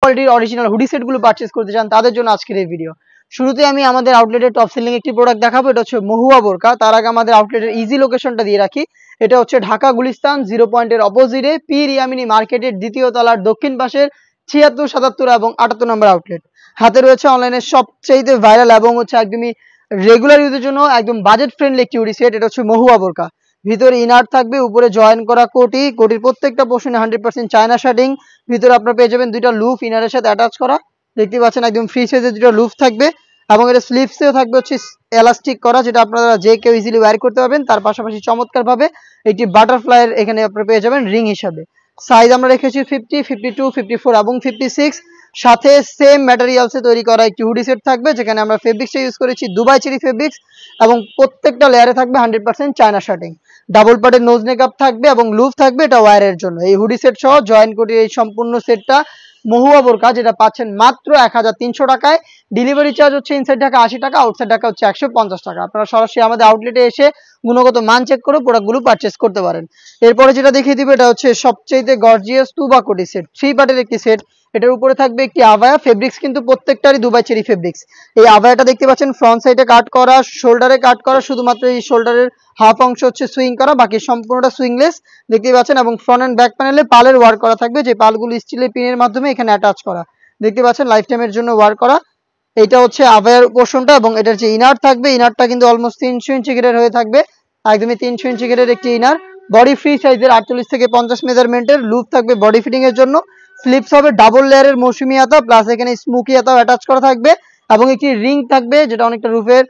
কোয়ালিটির original hoodie সেটগুলো purchase করতে চান তাদের জন্য আজকের এই ভিডিও। শুরুতে আমি আমাদের আউটলেটের টপ সেলিং একটি প্রোডাক্ট দেখাবো, এটা হচ্ছে মহুয়া বোরকা। তার আগে আমাদের আউটলেটের ইজি লোকেশনটা দিয়ে রাখি। এটা হচ্ছে ঢাকা গুলিস্তান 0 পয়েন্টের অপোজিটে পীর ইয়ামিনী মার্কেটের দ্বিতীয় তলার দক্ষিণ পাশের 76, 77 এবং 78 নম্বর আউটলেট। হাতে রয়েছে অনলাইনে সবচেয়ে ভাইরাল এবং হচ্ছে একদমই রেগুলার ইউজের জন্য একদম বাজেট ফ্রেন্ডলি একটি হুডি সেট। এটা হচ্ছে মহুয়া বোরকা। ভিতরে ইনার থাকবে, উপরে জয়েন করা কোটি, কোটির প্রত্যেকটা পোর্শনে 100% চায়না শার্টিং। ভিতরে আপনারা পেয়ে যাবেন দুইটা লুফ ইনারের সাথে অ্যাটাচ করা, দেখতে পাচ্ছেন একদম ফ্রি সাইজের দুটো লুফ থাকবে এবং এটা স্লিভসেও থাকবে হচ্ছে এলাস্টিক করা, যেটা আপনারা যে কেউ ইজিলি ওয়্যার করতে পারবেন। তার পাশাপাশি চমৎকার ভাবে একটি বাটারফ্লাইয়ের এখানে আপনারা পেয়ে যাবেন রিং হিসাবে। সাইজ আমরা রেখেছি 50, 52, 54 এবং 56। সাথে সেম ম্যাটেরিয়ালসে তৈরি করা একটি হুডি সেট থাকবে, যেখানে আমরা ফেব্রিক্সটা ইউজ করেছি দুবাই চেরি ফেব্রিক্স এবং প্রত্যেকটা লেয়ারে থাকবে 100% চায়না শার্টিং। ডাবল পার্টের নোজ নেকআপ থাকবে এবং লুফ থাকবে, এটা ওয়্যারের জন্য। এই হুডি সেট সহ জয়েন কোটি এই সম্পূর্ণ সেটটা মহুয়া বোরকা, যেটা পাচ্ছেন মাত্র 1300 টাকায়। ডেলিভারি চার্জ হচ্ছে ইনসাইড ঢাকা 80 টাকা, আউটসাইড ঢাকা হচ্ছে 150 টাকা। আপনারা সরাসরি আমাদের আউটলেটে এসে গুণগত মান চেক করে প্রোডাক্টগুলো পারচেস করতে পারেন। এরপরে যেটা দেখিয়ে দিবে, এটা হচ্ছে সবচেয়ে গর্জিয়াস তুবা কোটি সেট, 3 পার্টের একটি সেট। এটার উপরে থাকবে একটি আভায়া, ফেব্রিক্স কিন্তু প্রত্যেকটারই দুবাই চেরি ফেব্রিক্স। এই আভায়াটা দেখতে পাচ্ছেন ফ্রন্ট সাইডে কাট করা, শোল্ডারে কাট করা, শুধুমাত্র এই শোল্ডারের হাফ অংশ হচ্ছে সুইং করা, বাকি সম্পূর্ণটা সুইংলেস দেখতে পাচ্ছেন। এবং ফ্রন্ট এন্ড ব্যাক প্যানেলে পালের ওয়ার্ক করা থাকবে, যে পালগুলো স্টিলের পিনের মাধ্যমে এখানে অ্যাটাচ করা, দেখতে পাচ্ছেন লাইফ টাইমের জন্য ওয়ার্ক করা। এটা হচ্ছে আভায়ার পোর্শনটা এবং এটার যে ইনার থাকবে, ইনারটা কিন্তু অলমোস্ট 300 ইঞ্চি ঘেরের হয়ে থাকবে, একদমই 300 ইঞ্চি ঘেরের একটি ইনার। বডি ফ্রি সাইজের 48 থেকে 50 মেজারমেন্টের লুপ থাকবে বডি ফিটিং এর জন্য। স্লিপস হবে ডাবল লেয়ারের মৌসুমি হাতা, প্লাস এখানে স্মোকি হাতাও অ্যাটাচ করা থাকবে এবং একটি রিং থাকবে, যেটা অনেকটা রুফের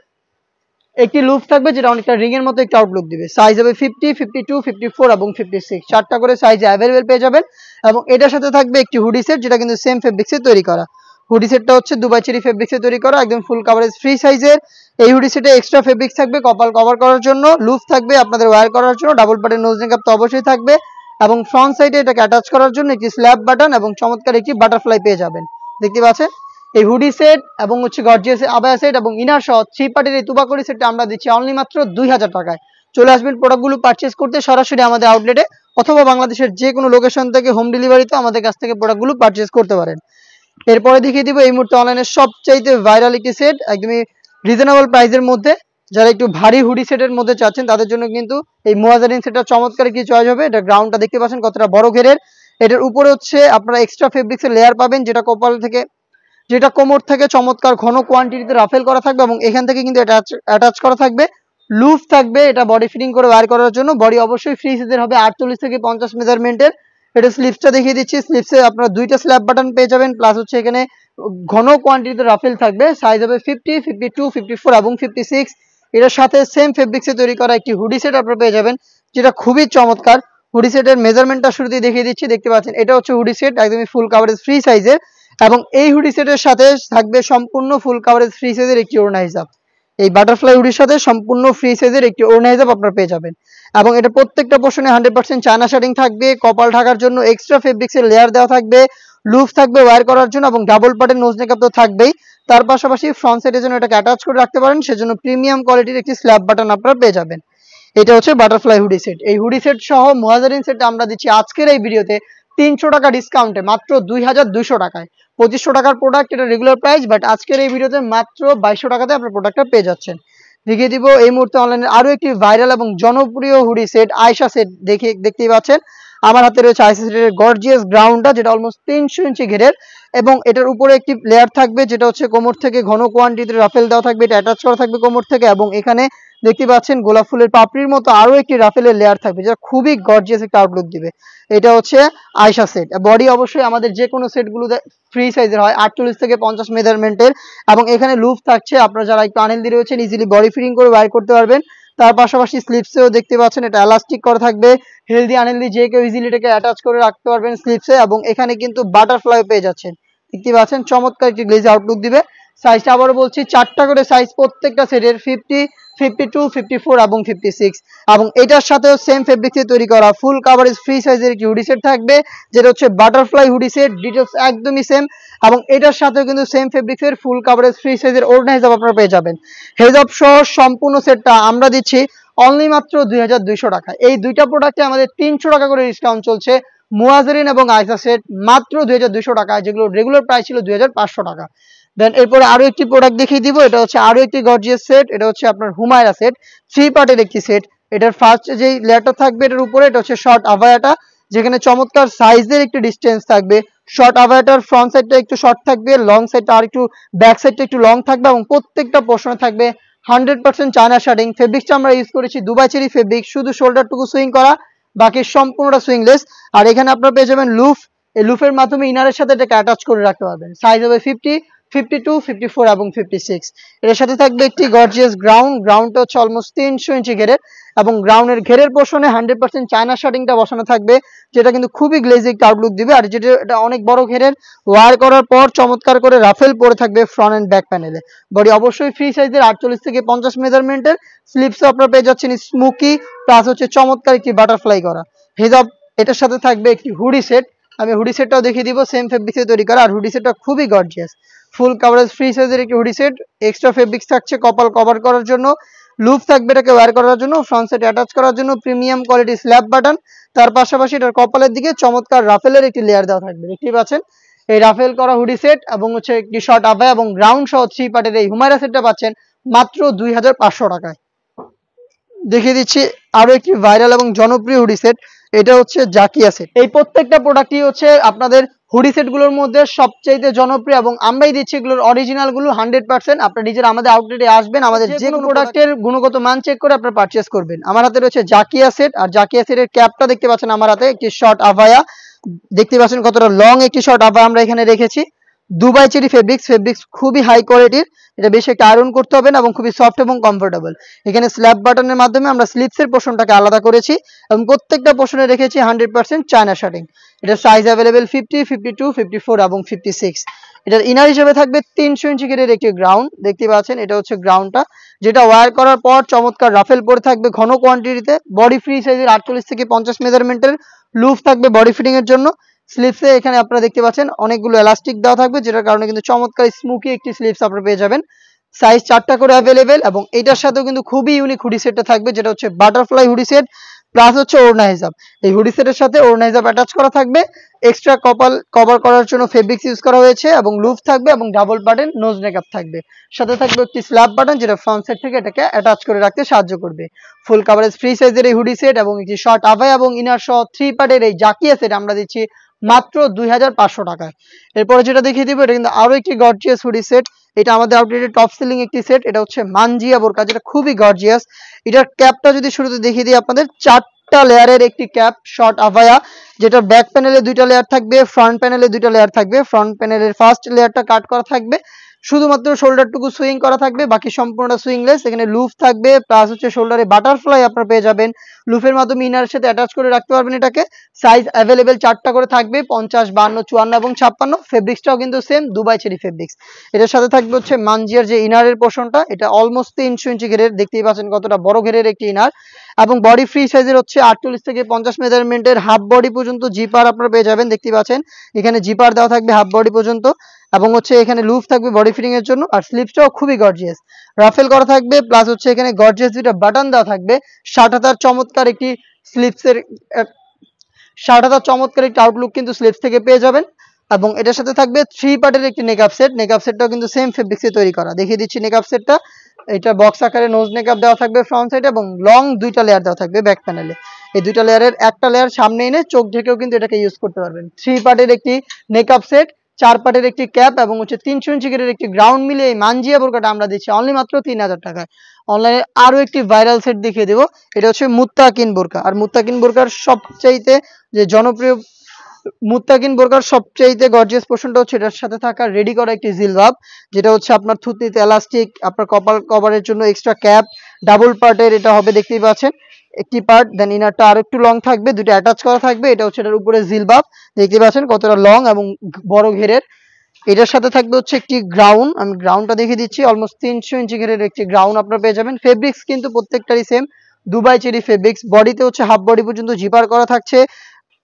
একটি লুপ থাকবে, যেটা অনেকটা রিং এর মতো একটু আউটলুক দিবে। সাইজ হবে 50, 52, 54 এবং 56, 4টা করে সাইজে অ্যাভেলেবেল পেয়ে যাবেন। এবং এটার সাথে থাকবে একটি হুডি সেট, যেটা কিন্তু সেম ফেব্রিক্সে তৈরি করা। হুডি সেটটা হচ্ছে দুবাই চেরি ফেব্রিক্সে তৈরি করা, একদম ফুল কভারেজ ফ্রি সাইজের। এই হুডি সেটে এক্সট্রা ফেব্রিক্স থাকবে কপাল কভার করার জন্য, লুপ থাকবে আপনাদের ওয়্যার করার জন্য, ডাবল পার্টের নোজ নেকআপ তো অবশ্যই থাকবে এবং ফ্রন্ট সাইডে এটাকে অ্যাটাচ করার জন্য একটি স্ল্যাব বাটন এবং চমৎকার একটি বাটারফ্লাই পেয়ে যাবেন, দেখতে পাচ্ছেন। এই হুডি সেট এবং হচ্ছে গর্জিয়াস আবায়া সেট এবং ইনার সহ 3 পার্টের এই তুবাকড়ি সেটটা আমরা দিচ্ছি অনলি মাত্র 2000 টাকায়। চলে আসবেন প্রোডাক্টগুলো পারচেজ করতে সরাসরি আমাদের আউটলেটে, অথবা বাংলাদেশের যে কোনো লোকেশন থেকে হোম ডেলিভারিতে আমাদের কাছ থেকে প্রোডাক্টগুলো পারচেজ করতে পারেন। এরপরে দেখিয়ে দিব এই মুহূর্তে অনলাইনে সবচাইতে ভাইরাল একটি সেট, একদমই রিজনেবল প্রাইসের মধ্যে। যারা একটু ভারী হুডি সেটের মধ্যে চাচ্ছেন তাদের জন্য কিন্তু এই মুয়াজারিন সেটটা চমৎকার একটি চয়েস হবে। এটা গ্রাউন্ডটা দেখতে পাচ্ছেন কতটা বড় ঘেরের। এটার উপরে হচ্ছে আপনারা এক্সট্রা ফেব্রিক্সের লেয়ার পাবেন, যেটা কোমর থেকে চমৎকার ঘন কোয়ান্টিটিতে রাফেল করা থাকবে এবং এখান থেকে কিন্তু এটা অ্যাটাচ করা থাকবে, লুফ থাকবে, এটা বডি ফিটিং করে ওয়্যার করার জন্য। বডি অবশ্যই ফ্রি সাইজের হবে 48 থেকে 50 মেজারমেন্টের। এটা স্লিপসটা দেখিয়ে দিচ্ছি, স্লিপসে আপনারা দুইটা স্ল্যাব বাটন পেয়ে যাবেন, প্লাস হচ্ছে এখানে ঘন কোয়ান্টিটিতে রাফেল থাকবে। সাইজ হবে 50, 52, 54 এবং 56। এটার সাথে সেম ফেব্রিক্সে তৈরি করা একটি হুডি সেট আপনারা পেয়ে যাবেন, যেটা খুবই চমৎকার। হুডি সেটের মেজারমেন্টটা শুরুতেই দেখিয়ে দিচ্ছি, দেখতে পাচ্ছেন এটা হচ্ছে হুডি সেট, একদমই ফুল কাভারেজ ফ্রি সাইজের। এবং এই হুডি সেটের সাথে থাকবে সম্পূর্ণ ফুল কাভারেজ ফ্রি সাইজের একটি ওড়না হিজাব। এই বাটারফ্লাই হুডির সাথে সম্পূর্ণ ফ্রি সাইজের একটি ওড়না হিজাব আপনারা পেয়ে যাবেন। এবং এটা প্রত্যেকটা পোর্শনে 100% চায়না শার্টিং থাকবে, কপাল ঢাকার জন্য এক্সট্রা ফেব্রিক্সের লেয়ার দেওয়া থাকবে, লুফ থাকবে ওয়্যার করার জন্য এবং ডাবল পার্টের নোজ নেকআপ তো থাকবেই। তার পাশাপাশি ফ্রন্ট সাইডের জন্য এটাকে অ্যাটাচ করে রাখতে পারেন, সেজন্য প্রিমিয়াম কোয়ালিটির একটি স্ল্যাব বাটন আপনারা পেয়ে যাবেন। এটা হচ্ছে বাটারফ্লাই হুডি সেট। এই হুডি সেট সহ মুয়াজারিন সেটটা আমরা দিচ্ছি আজকের এই ভিডিওতে 300 টাকা ডিসকাউন্টে মাত্র 2200 টাকায়। 2500 টাকার প্রোডাক্ট, এটা রেগুলার প্রাইস, বাট আজকের এই ভিডিওতে মাত্র 2200 টাকাতে আপনার প্রোডাক্টটা পেয়ে যাচ্ছেন। দেখিয়ে দিব এই মুহূর্তে অনলাইনে আরো একটি ভাইরাল এবং জনপ্রিয় হুডি সেট, আয়শা সেট। দেখতেই পাচ্ছেন আমার হাতে রয়েছে আয়শা সেটের গর্জিয়াস গ্রাউন্ডটা, যেটা অলমোস্ট 300 ইঞ্চি ঘেরের এবং এটার উপরে একটি লেয়ার থাকবে, যেটা হচ্ছে কোমর থেকে ঘন কোয়ান্টিটিতে রাফেল দেওয়া থাকবে, এটা অ্যাটাচ করা থাকবে কোমর থেকে। এবং এখানে দেখতে পাচ্ছেন গোলাপ ফুলের পাপড়ির মতো আরো একটি রাফেলের লেয়ার থাকবে, যেটা খুবই গর্জিয়াস একটা আউটলুক দিবে। এটা হচ্ছে আয়শা সেট। বডি অবশ্যই আমাদের যে কোনো সেটগুলো ফ্রি সাইজের হয়, 48 থেকে 50 মেজারমেন্টের। এবং এখানে লুপ থাকছে, আপনারা যারা একটু আনহেলদি রয়েছেন ইজিলি বডি ফিটিং করে ওয়্যার করতে পারবেন। তার পাশাপাশি স্লিপসেও দেখতে পাচ্ছেন এটা এলাস্টিক করা থাকবে, হেলদি আনহেলদি যে কেউ ইজিলি এটাকে অ্যাটাচ করে রাখতে পারবেন স্লিপসে। এবং এখানে কিন্তু বাটারফ্লাই পেয়ে যাচ্ছেন, দেখতে পাচ্ছেন চমৎকার একটি গ্লেজি আউটলুক দিবে। সাইজটা আবারও বলছি, 4টা করে সাইজ প্রত্যেকটা সেটের, 50, 52, 54 এবং 56। এবং এটার সাথেও সেম ফেব্রিক্সে তৈরি করা ফুল কাভারেজ ফ্রি সাইজের একটি হুডি সেট থাকবে, যেটা হচ্ছে বাটারফ্লাই হুডি সেট। ডিটেলস একদমই সেম। এবং এটার সাথেও কিন্তু সেম ফেব্রিক্সের ফুল কাভারেজ ফ্রি সাইজের ওড়না হিসাব আপনারা পেয়ে যাবেন। হেজাব সহ সম্পূর্ণ সেটটা আমরা দিচ্ছি অনলি মাত্র 2200 টাকা। এই দুইটা প্রোডাক্টে আমাদের 300 টাকা করে ডিসকাউন্ট চলছে। মুয়াজেরিন এবং আইসা সেট মাত্র 2200 টাকা, যেগুলো রেগুলার প্রাইস ছিল 2500 টাকা। দেন এরপরে আরো একটি প্রোডাক্ট দেখিয়ে দিব, এটা হচ্ছে আরো একটি গর্জিয়াস সেট, এটা হচ্ছে আপনার হুমায়রা সেট, 3 পার্টের একটি সেট। এটার ফার্স্ট যেই লেয়ারটা থাকবে এটার উপরে, এটা হচ্ছে শর্ট আভায়াটা, যেখানে চমৎকার সাইজের একটি ডিস্টেন্স থাকবে। শর্ট আভায়াটার ফ্রন্ট সাইডটা একটু শর্ট থাকবে, লং সাইডটা আর একটু, ব্যাক সাইডটা একটু লং থাকবে, এবং প্রত্যেকটা পোর্শনে থাকবে 100% চায়না শার্টিং। ফেব্রিক্সটা আমরা ইউজ করেছি দুবাই চেরি ফেব্রিক, শুধু শোল্ডারটুকু সুইং করা, বাকি সম্পূর্ণটা সুইংলেস। আর এখানে আপনারা পেয়ে যাবেন লুফ, এই লুফের মাধ্যমে ইনারের সাথে এটাকে অ্যাটাচ করে রাখতে পারবেন। সাইজ হবে 50, 52, 54 এবং 56। এর সাথে থাকবে একটি গর্জিয়াস গ্রাউন্ডটা হচ্ছে অলমোস্ট 300 ইঞ্চি ঘেরের, এবং গ্রাউন্ডের ঘেরের পোর্শনে 100% চায়না শার্টিংটা বসানো থাকবে, যেটা কিন্তু খুবই গ্লেজি একটা আউটলুক দিবে। আর যেটা এটা অনেক বড় ঘেরের, ওয়ার করার পর চমৎকার করে রাফেল পরে থাকবে ফ্রন্ট এন্ড ব্যাক প্যানেলে। বডি অবশ্যই ফ্রি সাইজের 48 থেকে 50 মেজারমেন্টের। স্লিপসও আপনারা পেয়ে যাচ্ছেন স্মোকি, প্লাস হচ্ছে চমৎকার একটি বাটারফ্লাই করা হেজাব। এটার সাথে থাকবে একটি হুডি সেট, আমি হুডি সেটটাও দেখিয়ে দিব, সেম ফেব্রিক্সে তৈরি করা। আর হুডি সেটটা খুবই গর্জিয়াস, ফুল কাভারেজ ফ্রি সাইজের একটি হুডি সেট। এক্সট্রা ফেব্রিক্স থাকছে কপাল কভার করার জন্য, লুপ থাকবে এটাকে ওয়্যার করার জন্য, ফ্রন্ট সাইড অ্যাটাচ করার জন্য প্রিমিয়াম কোয়ালিটি স্ল্যাব বাটন। তার পাশাপাশি এটার কপালের দিকে চমৎকার রাফেলের একটি লেয়ার দেওয়া থাকবে, দেখতেই পাচ্ছেন। এই রাফেল করা হুডি সেট এবং হচ্ছে একটি শর্ট আভায়া এবং গ্রাউন্ড সহ 3 পার্টের এই হুমায়রা সেটটা পাচ্ছেন মাত্র 2500 টাকায়। দেখিয়ে দিচ্ছি আরো একটি ভাইরাল এবং জনপ্রিয় হুডি সেট, এটা হচ্ছে জাকিয়া সেট। এই প্রত্যেকটা প্রোডাক্টই হচ্ছে আপনাদের হুডি সেট গুলোর মধ্যে সবচেয়ে জনপ্রিয়, এবং আমরাই দিচ্ছি এগুলোর অরিজিনাল গুলো 100%। আপনারা নিজেরা আমাদের আউটলেটে আসবেন, আমাদের যে কোনো প্রোডাক্টের গুণগত মান চেক করে আপনারা পারচেজ করবেন। আমার হাতে রয়েছে জাকিয়া সেট, আর জাকিয়া সেটের ক্যাপটা দেখতে পাচ্ছেন আমার হাতে, একটি শর্ট আভায়া, দেখতে পাচ্ছেন কতটা লং একটি শর্ট আভায়া আমরা এখানে রেখেছি। দুবাই চেরি ফেব্রিক্স খুবই হাই কোয়ালিটির, এটা বেশি একটা আয়রন করতে হবে না এবং খুবই সফট এবং কমফোর্টেবল। এখানে স্ল্যাব বাটনের মাধ্যমে আমরা স্লিপসের পোর্শনটাকে আলাদা করেছি, এবং প্রত্যেকটা পোর্শনে রেখেছি 100% চায়না শার্টিং। এটার সাইজ অ্যাভেলেবেল 50, 52, 54 এবং 56। এটার ইনার হিসেবে থাকবে 300 ইঞ্চি ঘেরের একটি গ্রাউন্ড, দেখতে পাচ্ছেন এটা হচ্ছে গ্রাউন্ডটা, যেটা ওয়্যার করার পর চমৎকার রাফেল পরে থাকবে ঘন কোয়ান্টিটিতে। বডি ফ্রি সাইজের 48 থেকে 50 মেজারমেন্টের লুপ থাকবে বডি ফিটিং এর জন্য। স্লিপসে এখানে আপনারা দেখতে পাচ্ছেন অনেকগুলো এলাস্টিক দেওয়া থাকবে, যেটার কারণে কিন্তু চমৎকার স্মুকি একটি স্লিপস আপনারা পেয়ে যাবেন। সাইজ 4টা করে অ্যাভেলেবেল, এবং এটার সাথেও কিন্তু খুবই ইউনিক হুডি সেটটা থাকবে, যেটা হচ্ছে বাটারফ্লাই হুডি সেট, প্লাস হচ্ছে ওড়না হিসাব। এই হুডি সেটের সাথে ওড়না হিসাব অ্যাটাচ করা থাকবে, এক্সট্রা কপাল কভার করার জন্য ফেব্রিক্স ইউজ করা হয়েছে, এবং লুপ থাকবে এবং ডাবল বাটন নোজ নেকআপ থাকবে। সাথে থাকবে একটি স্ল্যাব বাটন, যেটা ফ্রন্ট সাইড থেকে এটাকে অ্যাটাচ করে রাখতে সাহায্য করবে। ফুল কাভারেজ ফ্রি সাইজের এই হুডি সেট এবং একটি শর্ট আভায়া এবং ইনার সহ 3 পার্টের এই জাকিয়া সেট আমরা দিচ্ছি মাত্র 2500 টাকায়। এরপরে যেটা দেখিয়ে দিব, এটা কিন্তু আরো একটি গর্জিয়াস হুডি সেট, এটা আমাদের আউটলেটের টপ সেলিং একটি সেট। এটা হচ্ছে মানজিয়া বোরকা, যেটা খুবই গর্জিয়াস। এটার ক্যাপটা যদি শুরুতে দেখিয়ে দিই আপনাদের, 4টা লেয়ারের একটি ক্যাপ শর্ট আভায়া, যেটা ব্যাক প্যানেলে 2টা লেয়ার থাকবে, ফ্রন্ট প্যানেলে 2টা লেয়ার থাকবে। ফ্রন্ট প্যানেলের ফার্স্ট লেয়ারটা কাট করা থাকবে, শুধুমাত্র শোল্ডারটুকু সুইং করা থাকবে, বাকি সম্পূর্ণটা সুইংলেস। এখানে লুফ থাকবে, প্লাস হচ্ছে শোল্ডারে বাটারফ্লাই আপনারা পেয়ে যাবেন, লুফের মাধ্যমে ইনারের সাথে অ্যাটাচ করে রাখতে পারবেন এটাকে। সাইজ অ্যাভেলেবেল 4টা করে থাকবে, 50, 52, 54 এবং 56। ফেব্রিক্সটাও কিন্তু সেম দুবাই চেরি ফেব্রিক্স। এটার সাথে থাকবে হচ্ছে মানজিয়ার যে ইনারের পোর্শনটা, এটা অলমোস্ট 300 ইঞ্চি ঘেরের, দেখতেই পাচ্ছেন কতটা বড় ঘেরের একটি ইনার, এবং বডি ফ্রি সাইজের হচ্ছে 48 থেকে 50 মেজারমেন্টের হাফ বডি পর্যন্ত জিপার আপনারা পেয়ে যাবেন, দেখতেই পাচ্ছেন এখানে জিপার দেওয়া থাকবে হাফ বডি পর্যন্ত, এবং হচ্ছে এখানে লুফ থাকবে বডি ফিটিং এর জন্য। আর স্লিপসটাও খুবই গর্জিয়াস, রাফেল করা থাকবে, প্লাস হচ্ছে এখানে গর্জিয়াস দুইটা বাটন দেওয়া থাকবে। শার্টাতার চমৎকার একটি স্লিপসের শার্টাতার চমৎকার একটি আউটলুক কিন্তু স্লিপস থেকে পেয়ে যাবেন। এবং এটার সাথে থাকবে 3 পার্টের একটি নেকআপ সেট, নেকআপ সেটটাও কিন্তু সেম ফেব্রিক্সে তৈরি করা। দেখিয়ে দিচ্ছি নেকআপ সেটটা, এটা বক্স আকারে নোজ নেকআপ দেওয়া থাকবে ফ্রন্ট সাইডে, এবং লং 2টা লেয়ার দেওয়া থাকবে ব্যাক প্যানেলে। এই 2টা লেয়ারের একটা লেয়ার সামনে এনে চোখ ঢেকেও কিন্তু এটাকে ইউজ করতে পারবেন। 3 পার্টের একটি নেকআপ সেট, 4 পার্টের একটি ক্যাপ, এবং হচ্ছে 300 ইঞ্চি ঘেরের একটি গ্রাউন্ড মিলে এই মানজিয়া বোরকাটা আমরা দিচ্ছি অনলি মাত্র 3000 টাকায়। অনলাইনে আরো একটি ভাইরাল সেট দেখিয়ে দেবো, এটা হচ্ছে মুত্তাকিন বোরকা। আর মুত্তাকিন বোরকার সবচাইতে যে জনপ্রিয় মুত্তাকিন বোরকার সবচাইতে গর্জিয়াস পোর্শনটা হচ্ছে এটার সাথে থাকা রেডি করা একটি জিলবাব, যেটা হচ্ছে আপনার থুতনিতে এলাস্টিক, আপনার কপাল কভারের জন্য এক্সট্রা ক্যাপ, ডাবল পার্টের এটা হবে, দেখতেই পাচ্ছেন একটি পার্ট। দেন ইনারটা আরো একটু লং থাকবে, দুটো অ্যাটাচ করা থাকবে, এটা হচ্ছে এটার উপরে জিলবাব, দেখতে পাচ্ছেন কতটা লং এবং বড় ঘেরের। এটার সাথে থাকবে হচ্ছে একটি গ্রাউন্ড, আমি গ্রাউন্ডটা দেখিয়ে দিচ্ছি, অলমোস্ট 300 ইঞ্চি ঘেরের একটি গ্রাউন্ড আপনারা পেয়ে যাবেন। ফেব্রিক্স কিন্তু প্রত্যেকটারই সেম দুবাই চেরি ফেব্রিক্স। বডিতে হচ্ছে হাফ বডি পর্যন্ত জিপার করা থাকছে,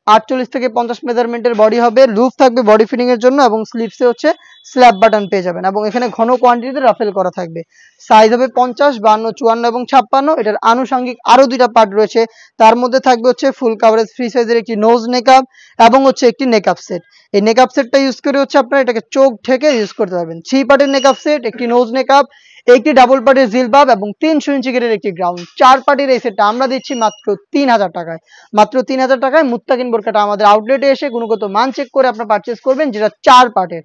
48 থেকে 50 মেজারমেন্টের বডি হবে, লুপ থাকবে বডি ফিটিং এর জন্য এবং স্লিপসে হচ্ছে স্ল্যাব বাটন পেয়ে যাবেন এবং এখানে ঘন কোয়ান্টিটিতে রাফেল করা থাকবে। সাইজ হবে 50, 52, 54 এবং 56। এটার আনুষঙ্গিক আরো দুইটা পার্ট রয়েছে, তার মধ্যে থাকবে হচ্ছে ফুল কাভারেজ ফ্রি সাইজের একটি নোজ নেকআপ এবং হচ্ছে একটি নেকআপ সেট। এই নেকআপ সেটটা ইউজ করে হচ্ছে আপনারা এটাকে চোখ ঢেকে ইউজ করতে পারবেন। 3 পার্টের নেকআপ সেট, একটি নোজ নেকআপ, একটি ডাবল পার্টের জিলবাব এবং 300 ইঞ্চি গেরের একটি গ্রাউন্ড। 4 পার্টির এই সেটটা আমরা দিচ্ছি মাত্র 3000 টাকায়। মাত্র 3000 টাকায় মুত্তাকিন বোরকাটা আমাদের আউটলেটে এসে গুণগত মান চেক করে আপনারা পারচেজ করবেন, যেটা 4 পার্টের।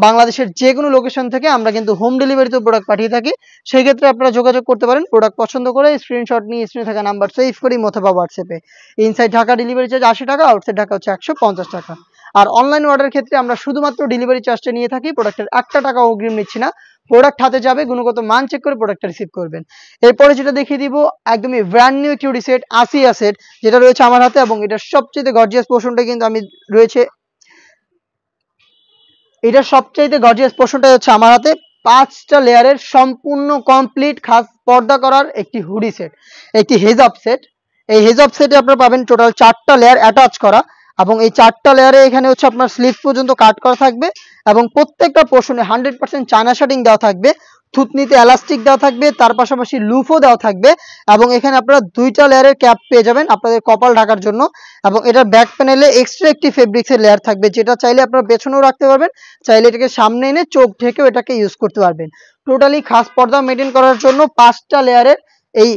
বাংলাদেশের যে কোনো লোকেশন থেকে আমরা কিন্তু হোম ডেলিভারিতে প্রোডাক্ট পাঠিয়ে থাকি। সেই ক্ষেত্রে আপনারা যোগাযোগ করতে পারেন, প্রোডাক্ট পছন্দ করে স্ক্রিনশট নিয়ে স্ক্রিনে থাকা নাম্বার সেভ করি অথবা হোয়াটসঅ্যাপে। ইনসাইড ঢাকা ডেলিভারি চার্জ 80 টাকা, আউটসাইড ঢাকা হচ্ছে 150 টাকা। আর অনলাইন অর্ডারের ক্ষেত্রে আমরা শুধুমাত্র ডেলিভারি চার্জটা নিয়ে থাকি, প্রোডাক্টের 1 টাকা অগ্রিম নিচ্ছি না। প্রোডাক্ট হাতে যাবে, গুণগত মান চেক করে প্রোডাক্টটা রিসিভ করবেন। এরপরে যেটা দেখিয়ে দিব একদমই ব্র্যান্ড নিউ কিউডি সেট, আসিয়া সেট, যেটা রয়েছে আমার হাতে এবং এটার সবচেয়ে গর্জিয়াস পোর্শনটা কিন্তু আমি রয়েছে, এটার সবচাইতে গর্জিয়াস পোর্শনটা হচ্ছে আমার হাতে 5টা লেয়ারের সম্পূর্ণ কমপ্লিট খাস পর্দা করার একটি হুডি সেট, একটি হেজাব সেট। এই হেজাব সেটে আপনারা পাবেন টোটাল 4টা লেয়ার অ্যাটাচ করা এবং এই 4টা লেয়ারে এখানে হচ্ছে আপনার স্লিভ পর্যন্ত কাট করা থাকবে এবং প্রত্যেকটা পোর্শনে 100% চায়না শার্টিং দেওয়া থাকবে, থুতনিতে এলাস্টিক দেওয়া থাকবে, তার পাশাপাশি লুফও দেওয়া থাকবে এবং এখানে আপনারা 2টা লেয়ারের ক্যাপ পেয়ে যাবেন আপনাদের কপাল ঢাকার জন্য এবং এটার ব্যাক প্যানেলে এক্সট্রা একটি ফেব্রিক্সের লেয়ার থাকবে, যেটা চাইলে আপনারা পেছনেও রাখতে পারবেন, চাইলে এটাকে সামনে এনে চোখ ঢেকেও এটাকে ইউজ করতে পারবেন। টোটালি খাস পর্দা মেনটেন করার জন্য 5টা লেয়ারের এই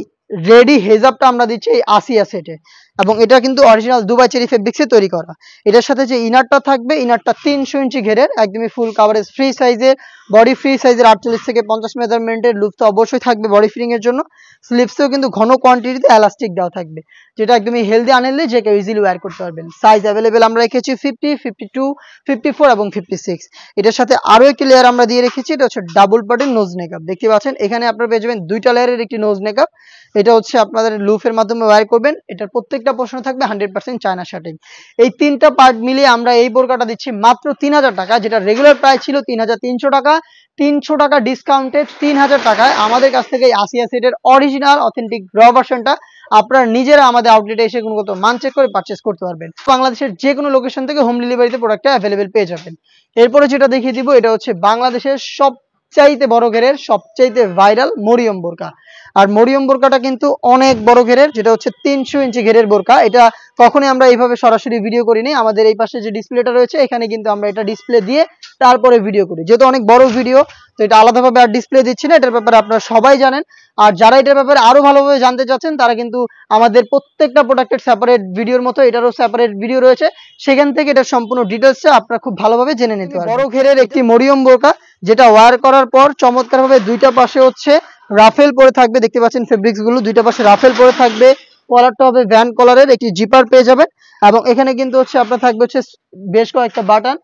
রেডি হেজাবটা আমরা দিচ্ছি এই আসিয়া সেটে এবং এটা কিন্তু অরিজিনাল দুবাই চেরি ফেব্রিক্সে তৈরি করা। এটার সাথে যে ইনারটা থাকবে, ইনারটা 300 ইঞ্চি ঘেরের, একদমই ফুল কাভারেজ ফ্রি সাইজের, বডি ফ্রি সাইজের 48 থেকে 50 মেজারমেন্টের, লুপ তো অবশ্যই থাকবে বডি ফিটিং এর জন্য। স্লিপসেও কিন্তু ঘন কোয়ান্টিটিতে এলাস্টিক দেওয়া থাকবে, যেটা একদমই হেলদি আনহেলদি যে কেউ ইজিলি ওয়্যার করতে পারবেন। সাইজ অ্যাভেলেবেল আমরা রেখেছি 50, 52, 54 এবং 56। এটার সাথে আরো একটি লেয়ার আমরা দিয়ে রেখেছি, এটা হচ্ছে ডাবল পার্টের নোজ নেকআপ। দেখতে পাচ্ছেন এখানে আপনারা পেয়ে যাবেন 2টা লেয়ারের একটি নোজ নেকআপ, এটা হচ্ছে আপনাদের লুফের মাধ্যমে ওয়্যার করবেন। এটার প্রত্যেকটা পোর্শনে থাকবে 100% চায়না শার্টিং। এই 3টা পার্ট মিলিয়ে আমরা এই বোরকাটা দিচ্ছি মাত্র 3000 টাকা, যেটা রেগুলার প্রাইস ছিল 3300 টাকা। 300 টাকা ডিসকাউন্টেড 3000 টাকায় আমাদের কাছ থেকে এই আসিয়া সেটের অরিজিনাল অথেন্টিক র ভার্সনটা আপনারা নিজেরা আমাদের আউটলেটে এসে গুণগত মান চেক করে পারচেজ করতে পারবেন। বাংলাদেশের যে কোনো লোকেশন থেকে হোম ডেলিভারিতে প্রোডাক্টটা অ্যাভেলেবেল পেয়ে যাবেন। এরপরে যেটা দেখিয়ে দিব, এটা হচ্ছে বাংলাদেশের সবচাইতে বড় ঘেরের, সবচাইতে ভাইরাল মরিয়ম বোরকা। আর মরিয়ম বোরকাটা কিন্তু অনেক বড় ঘেরের, যেটা হচ্ছে 300 ইঞ্চি ঘেরের বোরকা। এটা কখনোই আমরা এইভাবে সরাসরি ভিডিও করিনি, আমাদের এই পাশে যে ডিসপ্লেটা রয়েছে এখানে কিন্তু আমরা এটা ডিসপ্লে দিয়ে তারপরে ভিডিও করি, যেহেতু অনেক বড় ভিডিও তো এটা আলাদাভাবে আর ডিসপ্লে দিচ্ছি না। এটার ব্যাপারে আপনারা সবাই জানেন, আর যারা এটার ব্যাপারে আরো ভালোভাবে জানতে চাচ্ছেন তারা কিন্তু আমাদের প্রত্যেকটা প্রোডাক্টের সেপারেট ভিডিওর মতো এটারও সেপারেট ভিডিও রয়েছে, সেখান থেকে এটার সম্পূর্ণ ডিটেলসটা আপনারা খুব ভালোভাবে জেনে নিতে পারবেন। বড় ঘেরের একটি মরিয়ম বোরকা, যেটা ওয়্যার করার পর চমৎকারভাবে 2টা পাশে হচ্ছে রাফেল পরে থাকবে। দেখতে পাচ্ছেন ফেব্রিক্স গুলো 2টা পাশে রাফেল পরে থাকবে। কলারটা হবে ভ্যান কলারের, একটি জিপার পেয়ে যাবেন এবং এখানে কিন্তু হচ্ছে আপনার থাকবে হচ্ছে বেশ কয়েকটা বাটন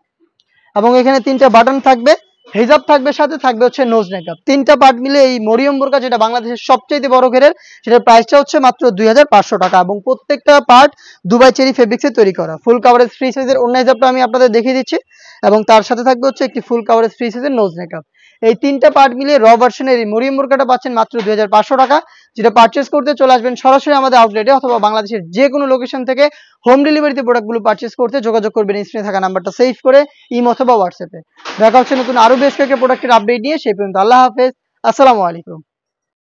এবং এখানে 3টা বাটন থাকবে, হিজাব থাকবে, সাথে থাকবে হচ্ছে নোজ নেকআপ। 3টা পার্ট মিলে এই মরিয়ম বোরকা, যেটা বাংলাদেশের সবচেয়ে বড় ঘেরের, সেটার প্রাইসটা হচ্ছে মাত্র 2500 টাকা এবং প্রত্যেকটা পার্ট দুবাই চেরি ফেব্রিক্সে তৈরি করা। ফুল কাভারেজ ফ্রি সাইজের অন্য হিজাবটা আমি আপনাদের দেখিয়ে দিচ্ছি এবং তার সাথে থাকবে হচ্ছে একটি ফুল কাভারেজ ফ্রি সাইজের নোজ নেকআপ। এই 3টা পার্ট মিলিয়ে র ভার্সনের এই মরিয়ম বোরকাটা পাচ্ছেন মাত্র 2500 টাকা, যেটা পারচেজ করতে চলে আসবেন সরাসরি আমাদের আউটলেটে অথবা বাংলাদেশের যে কোনো লোকেশন থেকে হোম ডেলিভারিতে প্রোডাক্টগুলো পারচেজ করতে যোগাযোগ করবেন স্ক্রিনে থাকা নাম্বারটা সেভ করে ইমো অথবা হোয়াটসঅ্যাপে। দেখা হচ্ছে নতুন আরো বেশ কয়েকটা প্রোডাক্টের আপডেট নিয়ে, সেই পর্যন্ত আল্লাহ হাফেজ, আসসালামু আলাইকুম।